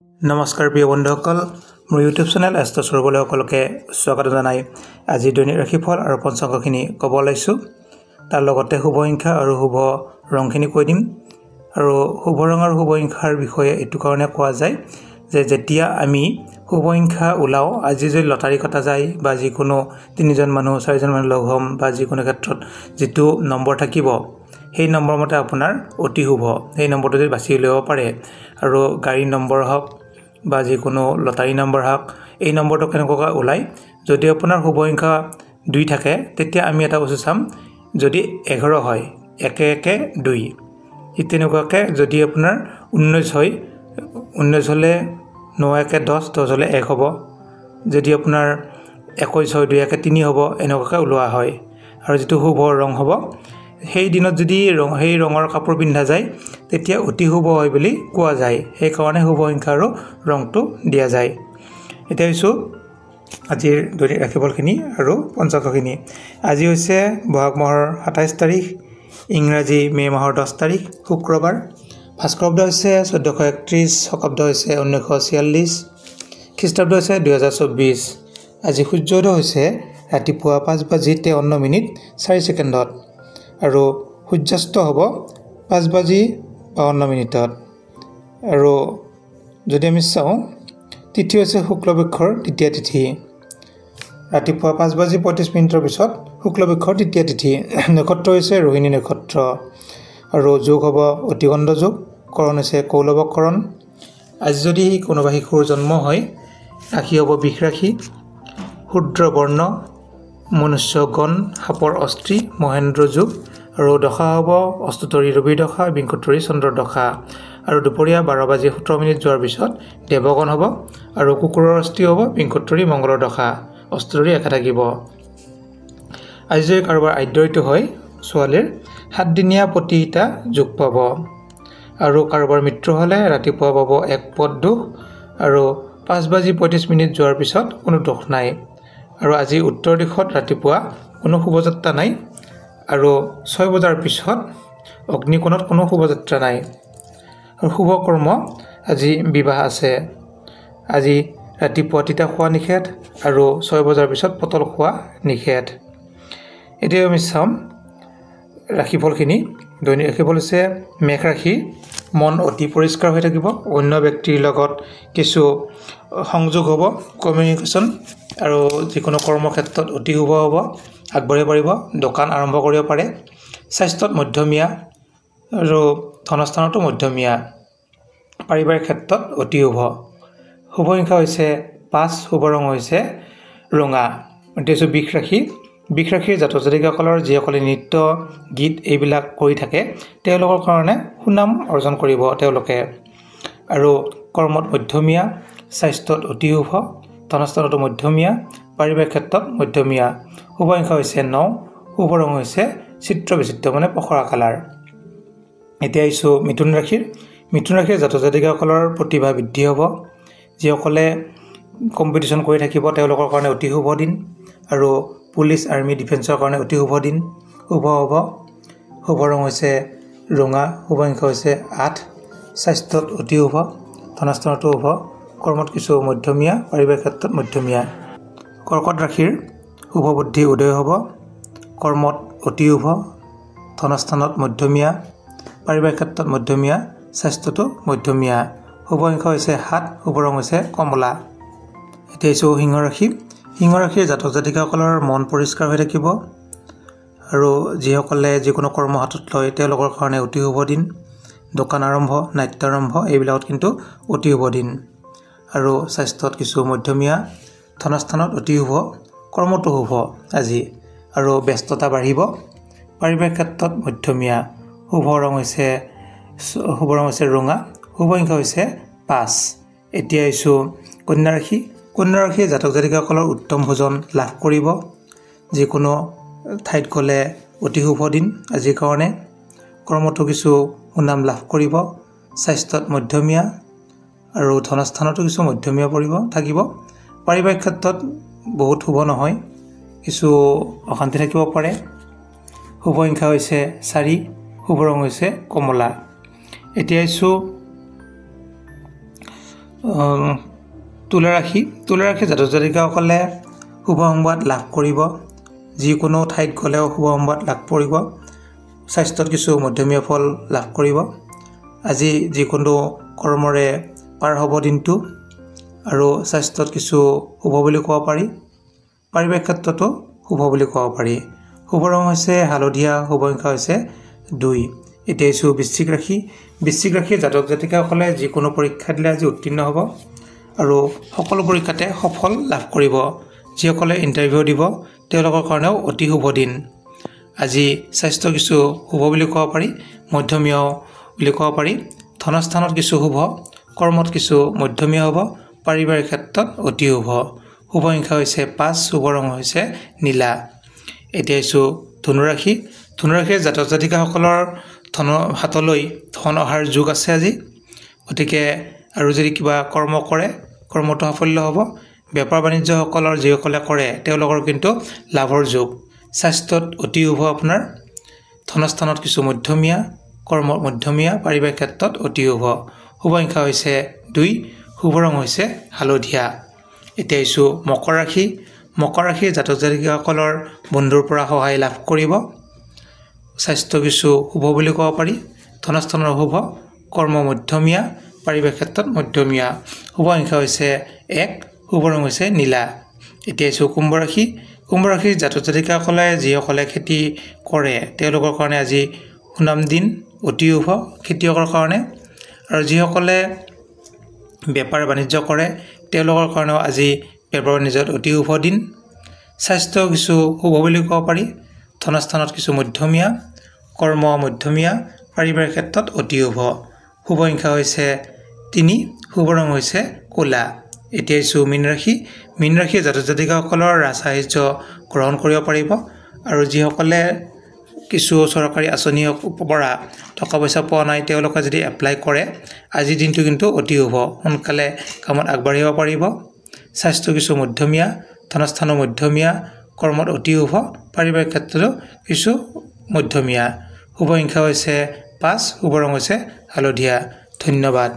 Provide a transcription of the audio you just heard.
নমস্কাৰ প্ৰিয় বন্ধুসকল, মোৰ ইউটিউব চেনেল এষ্ট্ৰ সৰ্বলে সকলোকে স্বাগত জনাই আজি দৈনিক ৰাশিফল আৰু পঞ্চাংগখিনি ক'ব ওলাইছোঁ। তাৰ লগতে শুভ সংখ্যা আৰু শুভ ৰংখিনি কৈ দিম। আৰু শুভ ৰং আৰু শুভ সংখ্যাৰ বিষয়ে এইটো কাৰণে কোৱা যায় যে যেতিয়া আমি শুভ সংখ্যা ওলাও, আজি যদি লটাৰী কটা যায় বা যিকোনো 3জন মানুহ 4জন মানুহ লগ হ'ম বা যিকোনো ক্ষেত্ৰত যিটো নম্বৰ থাকিব সেই নম্বৰ মতে আপোনাৰ অতি শুভ, সেই নম্বৰটো যদি বাছি উলিয়াব পাৰে। আৰু গাড়ীৰ নম্বৰ হওক বা যিকোনো লটাৰী নম্বৰ হওক, এই নম্বৰটো কেনেকৈ ওলায়, যদি আপোনাৰ শুভ সংখ্যা 2 থাকে তেতিয়া আমি এটা বস্তু চাম, যদি 11 হয় 1 1 2, ঠিক তেনেকুৱাকৈ যদি আপোনাৰ 19 হয় 19 হ'লে 9 1 10, 10 হ'লে 1 হ'ব। যদি আপোনাৰ 21 হয় 2 1 3 হ'ব, এনেকুৱাকৈ ওলোৱা হয়। আৰু যিটো শুভ ৰং হ'ব, সেই দিনত যদি সেই ৰঙৰ কাপোৰ পিন্ধা যায় তেতিয়া অতি শুভ হয় বুলি কোৱা যায়। সেইকাৰণে শুভ সংখ্যা আৰু ৰংটো দিয়া যায়। এতিয়া হৈছোঁ আজিৰ দৈনিক ৰাশিফলখিনি আৰু পঞ্চাংগখিনি। আজি হৈছে বহাগ মাহৰ 27 তাৰিখ, ইংৰাজী মে' মাহৰ 10 তাৰিখ, শুক্ৰবাৰ। ভাস্কৰাব্দ হৈছে 1431, শকাব্দ হৈছে 1946, খ্ৰীষ্টাব্দ হৈছে 2024। আজি সূৰ্যোদয় হৈছে ৰাতিপুৱা 5:53:04 আৰু সূৰ্যাস্ত হ'ব 5:52। আৰু যদি আমি চাওঁ, তিথি হৈছে শুক্লপক্ষৰ তৃতীয়া তিথি। ৰাতিপুৱা 5:35 পিছত শুক্লপক্ষৰ তৃতীয়া তিথি। নক্ষত্ৰ হৈছে ৰোহিণী নক্ষত্ৰ। আৰু যোগ হ'ব অতিগণ্ড যোগ, কৰণ হৈছে কৌলৱকৰণ। আজি যদি কোনোবা শিশুৰ জন্ম হয়, ৰাশি হ'ব বৃষ ৰাশি, শূদ্ৰ বৰ্ণ, মনুষ্য গণ, সাপৰ অস্ত্ৰী, মহেন্দ্ৰ যোগ। আৰু দশা হ'ব অষ্টোত্তৰী ৰবিৰ দশা, বিংশোত্তৰী চন্দ্ৰৰ দশা। আৰু দুপৰীয়া 12:17 যোৱাৰ পিছত দেৱগণ হ'ব। আৰু কুকুৰৰ অস্থি হ'ব বিংশোত্তৰী মংগলৰ দশা, অষ্টোত্তৰী একে থাকিব। আজি যদি কাৰোবাৰ আদ্যঋতু হয়, ছোৱালীৰ 7 দিনীয়া প্ৰতিহিতা যোগ পাব। আৰু কাৰোবাৰ মৃত্যু হ'লে ৰাতিপুৱা পাব 1 পদ দুখ, আৰু 5:35 যোৱাৰ পিছত কোনো দোষ নাই। আৰু আজি উত্তৰ দিশত ৰাতিপুৱা কোনো শুভযাত্ৰা নাই। আৰু 6 বজাৰ পিছত অগ্নিকোণত কোনো শুভযাত্ৰা নাই। আৰু শুভ কৰ্ম আজি বিবাহ আছে। আজি ৰাতিপুৱা তিতা খোৱা নিষেধ, আৰু 6 বজাৰ পিছত পটল খোৱা নিষেধ। এতিয়া আমি চাম ৰাশিফলখিনি। দৈনিক ৰাশিফল হৈছে মেষ ৰাশি। মন অতি পৰিষ্কাৰ হৈ থাকিব, অন্য ব্যক্তিৰ লগত কিছু সংযোগ হ'ব, কমিউনিকেশ্যন, আৰু যিকোনো কৰ্মক্ষেত্ৰত অতি শুভ হ'ব, আগবাঢ়িব পাৰিব, দোকান আৰম্ভ কৰিব পাৰে। স্বাস্থ্যত মধ্যমীয়া আৰু ধনস্থানতো মধ্যমীয়া, পাৰিবাৰিক ক্ষেত্ৰত অতি শুভ। শুভ সংখ্যা হৈছে 5, শুভ ৰং হৈছে ৰঙা। এতিয়া হৈছে বৃষ ৰাশি। বৃষ ৰাশিৰ জাতক জাতিকাসকলৰ যিসকলে নৃত্য গীত এইবিলাক কৰি থাকে তেওঁলোকৰ কাৰণে সুনাম অৰ্জন কৰিব তেওঁলোকে। আৰু কৰ্মত মধ্যমীয়া, স্বাস্থ্যত অতি শুভ, ধনস্থানতো মধ্যমীয়া, পাৰিবাৰিক ক্ষেত্ৰত মধ্যমীয়া। শুভ সংখ্যা হৈছে 9, শুভ ৰং হৈছে চিত্ৰ বিচিত্ৰ মানে পখৰা কালাৰ। এতিয়া আহিছোঁ মিথুন ৰাশিৰ। মিথুন ৰাশিৰ জাতক জাতিকাসকলৰ প্ৰতিভা বৃদ্ধি হ'ব। যিসকলে কম্পিটিশ্যন কৰি থাকিব তেওঁলোকৰ কাৰণে অতি শুভ দিন। আৰু পুলিচ আৰ্মি ডিফেন্সৰ কাৰণে অতি শুভ দিন, শুভ হ'ব। শুভ ৰং হৈছে ৰঙা, শুভ সংখ্যা হৈছে 8, স্বাস্থ্যত অতি শুভ, ধনস্থানতো শুভ, কৰ্মত কিছু মধ্যমীয়া, পাৰিবাৰিক ক্ষেত্ৰত মধ্যমীয়া। কৰ্কট ৰাশিৰ শুভ বুদ্ধি উদয় হ'ব, কৰ্মত অতি শুভ, ধনস্থানত মধ্যমীয়া, পাৰিবাৰিক ক্ষেত্ৰত মধ্যমীয়া, স্বাস্থ্যটো মধ্যমীয়া। শুভ সংখ্যা হৈছে 7, শুভ ৰং হৈছে কমলা। এতিয়া আহিছোঁ সিংহ ৰাশি। সিংহ ৰাশিৰ জাতক জাতিকাসকলৰ মন পৰিষ্কাৰ হৈ থাকিব। আৰু যিসকলে যিকোনো কৰ্ম হাতত লয় তেওঁলোকৰ কাৰণে অতি শুভ দিন। দোকান আৰম্ভ, নাট্য আৰম্ভ এইবিলাকত কিন্তু অতি শুভ দিন। আৰু স্বাস্থ্যত কিছু মধ্যমীয়া, ধনস্থানত অতি শুভ, কৰ্মটো শুভ আজি। আৰু ব্যস্ততা বাঢ়িব, পাৰিবাৰিক ক্ষেত্ৰত মধ্যমীয়া। শুভ ৰং হৈছে ৰঙা, শুভ সংখ্যা হৈছে 5। এতিয়া আহিছোঁ কন্যা ৰাশি। কন্যা ৰাশিৰ জাতক জাতিকাসকলৰ উত্তম ভোজন লাভ কৰিব। যিকোনো ঠাইত গ'লে অতি শুভ দিন আজিৰ কাৰণে। কৰ্মতো কিছু সুনাম লাভ কৰিব, স্বাস্থ্যত মধ্যমীয়া, আৰু ধনস্থানতো কিছু মধ্যমীয়া থাকিব। পাৰিবাৰিক ক্ষেত্ৰত বহুত শুভ নহয়, কিছু অশান্তি থাকিব পাৰে। শুভ সংখ্যা হৈছে 4, শুভ ৰং হৈছে কমলা। এতিয়া আহিছোঁ তুলা ৰাশি জাতক জাতিকাসকলে শুভ সংবাদ লাভ কৰিব যিকোনো ঠাইত গ'লেও শুভ সংবাদ লাভ কৰিব স্বাস্থ্যত কিছু মধ্যমীয়া ফল লাভ কৰিব আজি যিকোনো কৰ্মৰে পাৰ হ'ব দিনটো আৰু স্বাস্থ্যত কিছু শুভ বুলি ক'ব পাৰি পাৰিবাৰিক ক্ষেত্ৰতো শুভ বুলি ক'ব পাৰি শুভ ৰং হৈছে হালধীয়া শুভ সংখ্যা হৈছে 2 এতিয়া হৈছে বৃশ্চিক ৰাশি জাতক জাতিকাসকলে যিকোনো পৰীক্ষা দিলে আজি উত্তীৰ্ণ হ'ব আৰু সকলো পৰীক্ষাতে সফল লাভ কৰিব যিসকলে ইণ্টাৰভিউ দিব তেওঁলোকৰ কাৰণেও অতি শুভ দিন আজি স্বাস্থ্য কিছু শুভ বুলি ক'ব পাৰি মধ্যমীয়া বুলি ক'ব পাৰি ধনস্থানত কিছু শুভ কৰ্মত কিছু মধ্যমীয়া হ'ব পাৰিবাৰিক ক্ষেত্ৰত অতি শুভ শুভ সংখ্যা হৈছে 5 শুভ ৰং হৈছে নীলা এতিয়া হৈছে ধনুৰাশিৰ জাতক জাতিকাসকলৰ হাতলৈ ধন অহাৰ যোগ আছে আজি গতিকে আৰু যদি কিবা কৰ্ম কৰে কৰ্মটো সাফল্য হ'ব বেপাৰ বাণিজ্যসকলৰ যিসকলে কৰে তেওঁলোকৰ কিন্তু লাভৰ যোগ স্বাস্থ্যত অতি শুভ আপোনাৰ ধনস্থানত কিছু মধ্যমীয়া কৰ্ম মধ্যমীয়া পাৰিবাৰিক ক্ষেত্ৰত অতি শুভ শুভ সংখ্যা হৈছে 2 শুভ ৰং হৈছে হালধীয়া এতিয়া হৈছে মকৰ ৰাশি জাতক জাতিকাসকলৰ বন্ধুৰ পৰা সহায় লাভ কৰিব স্বাস্থ্য কিছু শুভ বুলি ক'ব পাৰি ধনস্থানৰ শুভ কৰ্ম মধ্যমীয়া পাৰিবাৰিক ক্ষেত্ৰত মধ্যমীয়া শুভ সংখ্যা হৈছে 1 শুভ ৰং হৈছে নীলা এতিয়া হৈছে কুম্ভ ৰাশি জাতক জাতিকাসকলে যিসকলে খেতি কৰে তেওঁলোকৰ কাৰণে আজি সুনাম দিন অতি শুভ খেতিয়কৰ কাৰণে আৰু যিসকলে বেপাৰ বাণিজ্য কৰে তেওঁলোকৰ কাৰণেও আজি বেপাৰ বাণিজ্যত অতি শুভ দিন স্বাস্থ্য কিছু শুভ বুলি ক'ব পাৰি ধনস্থানত কিছু মধ্যমীয়া কৰ্ম মধ্যমীয়া পাৰিবাৰিক ক্ষেত্ৰত অতি শুভ শুভ সংখ্যা হৈছে 3 শুভ ৰং হৈছে ক'লা এতিয়া হৈছে মীন ৰাশি জাতক জাতিকাসকলৰ ৰাজসাহায্য গ্ৰহণ কৰিব পাৰিব আৰু যিসকলে কিছু চৰকাৰী আঁচনি পৰা টকা পইচা পোৱা নাই তেওঁলোকে যদি এপ্লাই কৰে আজিৰ দিনটো কিন্তু অতি শুভ সোনকালে কামত আগবাঢ়িব পাৰিব স্বাস্থ্য কিছু মধ্যমীয়া ধনস্থানো মধ্যমীয়া কৰ্মত অতি শুভ পাৰিবাৰিক ক্ষেত্ৰতো কিছু মধ্যমীয়া শুভ সংখ্যা হৈছে 5 শুভ ৰং হৈছে হালধীয়া ধন্যবাদ